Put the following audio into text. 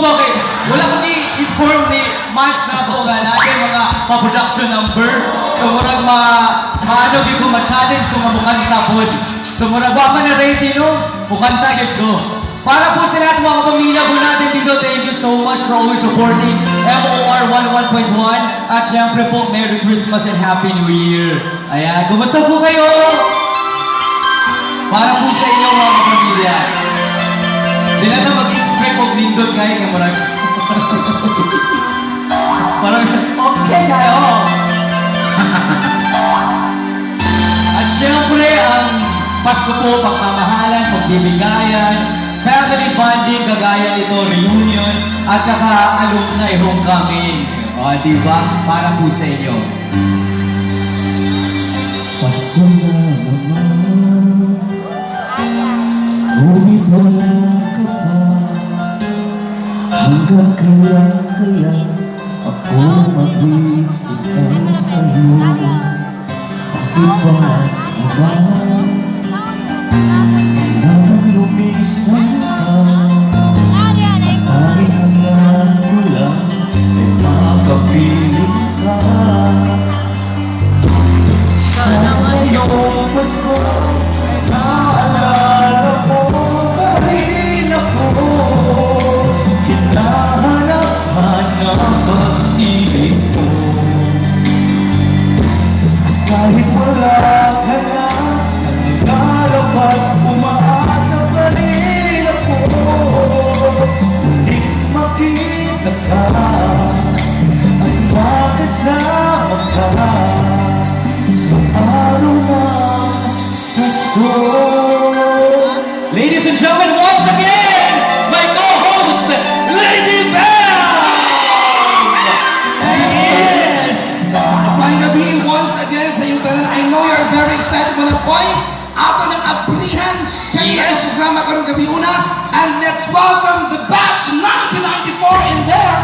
bakit? Wala ko i-inform ni Mans na po nga natin mga pa-production number. So murag maano gid ko ma-challenge kung mukanta pod. So murag wa man na ready no, mukanta gid ko. Para po sa lahat mga kapamilya po natin dito, thank you so much for always supporting MOR 11.1. At syempre po, Merry Christmas and Happy New Year. Ayan, kumusta po kayo? Para po sa inyo mga kapamilya. Di na mag-expect kung nindot kayo kay Murag. Parang, okay kayo. At syempre, ang Pasko po, pagmamahalan, pagbibigayan, family bonding, kagaya nito, reunion, at saka alumni homecoming. O, diba? Para po sa inyo. Pasko na naman, ngunit wala ka pa. Hanggang kailan ako maghihintay sa'yo. Bakit ba naman nang lumisan ka? Tanging hanggang ko lang ay makapiling ka. Sana ngayong Pasko ay naalala mo pa rin ako. Hinahanap-hanap ang ibig mo. Kahit wala ka na, naglalap at umaasa pa rin ako. Muling makita ka at makasama ka sa araw ng Pasko. Ladies and gentlemen, once again, my co-host, Lady Bell! Yes! May gabi once again sa iyong kanan. I know you're very excited mga boy. Ato ng abrihan kaya yes. Sa programa karong gabi una. And let's welcome the batch 1994 in there.